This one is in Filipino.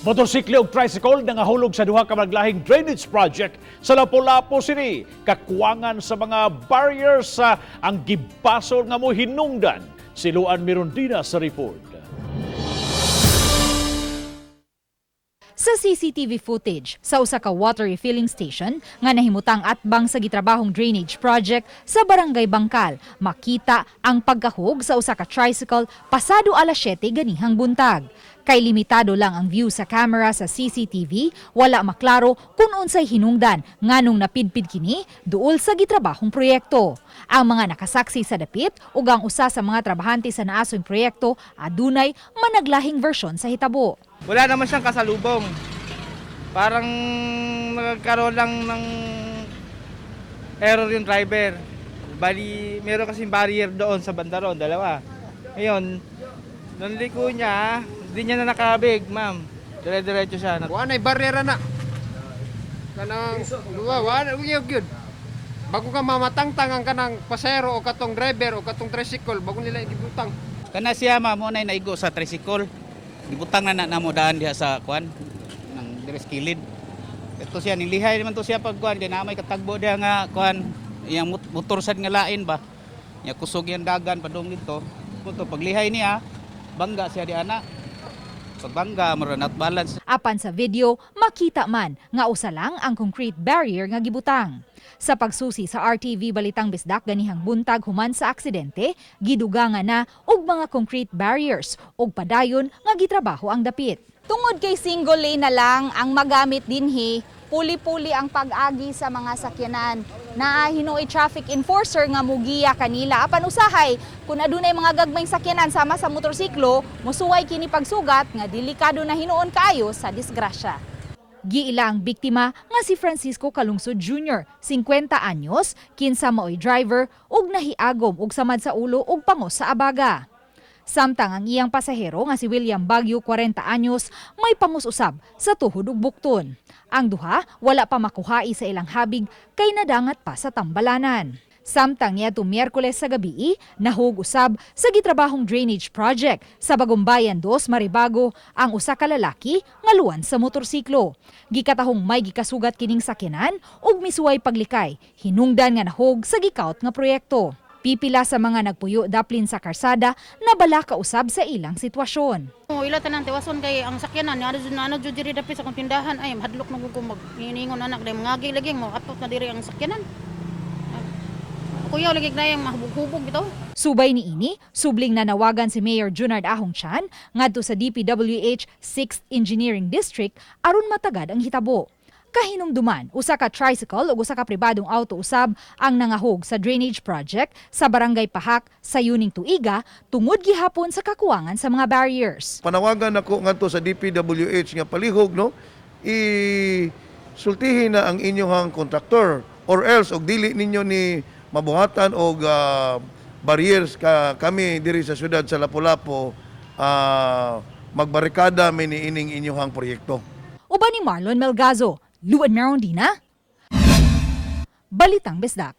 Motorsiklo ug tricycle nangahulog sa duha ka maglahing drainage project sa Lapu-Lapu City. Kakuwangan sa mga barriers ang gibasol nga mo hinungdan. Siluan Mirondina sa report. Sa CCTV footage sa usa ka water refilling station nga nahimutang atbang sa gitrabahong drainage project sa Barangay Bangkal, makita ang pagkahug sa usa ka tricycle pasado alas 7 ganihang buntag. Kay limitado lang ang view sa camera sa CCTV, wala maklaro kung unsay hinungdan nganong napidpid kini duol sa gitrabahong proyekto. Ang mga nakasaksi sa dapit ug ang usa sa mga trabahante sa naasoy proyekto adunay managlahing version sa hitabo. Wala naman siyang kasalubong. Parang nagkaroon lang ng error yung driver. Bali, meron kasing barrier doon sa banda roon, dalawa. Ngayon, nung liko niya, hindi niya na nakabig, ma'am. Dire-diretso siya. Wala na barrier na. Kanang wala gyud. Bago ka mamatangtang ang kanang pasero o katong driver o katong tricycle bago nila gibutang. Kana siya mo na naigo sa tricycle. Gibutang na namo daan diha sa kuan ng deres kilid. Ito siya nilihay naman to siya pag kuan kay na may katagbo diha nga kuan iyang motor sad nga lain ba. Nya kusog yang dagan padung dito. Puto paglihay niya bangga siya di ana. Pagbangga mura not balance. Apan sa video, makita man nga usa lang ang concrete barrier nga gibutang. Sa pagsusi sa RTV Balitang Bisdak ganihang buntag human sa aksidente, giduga nga na og mga concrete barriers ug padayon nga gitrabaho ang dapit. Tungod kay single lane na lang ang magamit dinhi, puli-puli ang pag-agi sa mga sakyanan. Naahino traffic enforcer nga mugiya kanila apan usahay kun adunay mga gagmayng sakyanan sama sa motorsiklo, mosuway kini pagsugat nga delikado na hinuon kaayo sa disgrasya. Giila ang biktima nga si Francisco Calungsod Jr., 50 anyos, kinsa maoy driver ug nahiagom og samad sa ulo ug pangos sa abaga. Samtang ang iyang pasahero nga si William Baguio, 40 anyos, may pangus usab sa tuhod ug bukton. Ang duha wala pa makuhai sa ilang habig kay nadangat pa sa tambalanan. Samtang niadto Miyerkules sa gabi, nahug usab sa gitrabahong drainage project sa Bagumbayan 2, Maribago ang usa ka lalaki nga luwan sa motorsiklo. Gikatahong may gikasugat kining sakyanan ug misuway paglikay, hinungdan nga nahug sa gikaut nga proyekto. Pipila sa mga nagpuyo daplin sa karsada nabala kausab sa ilang sitwasyon. Ila tanan tiwason kay ang sakyanan na jud diri dapit sa kong tindahan ay hadlok na gud ko maghiningon anak day mangagi lagi mo atot na diri ang sakyanan. Kuya lagi na yung mahubog-hubog bitaw. Subay ni ini, subling nanawagan si Mayor Junard Ahong Chan ngadto sa DPWH 6th Engineering District aron matagad ang hitabo. Kahinumduman, usa ka tricycle ug usa ka pribadong auto usab ang nangahog sa drainage project sa Barangay Pahak sa Yuning Tuiga tungod gihapon sa kakuwangan sa mga barriers. Panawagan ako ngadto sa DPWH nga palihog no, isultihin na ang inyong kontraktor or else og dili ninyo ni mabuhatan og barriers kami diri sa syudad sa Lapu-Lapu magbarikada may niining inyong proyekto. Uban ni Marlon Melgazo, Luan Mirondina, Balitang Bisdak.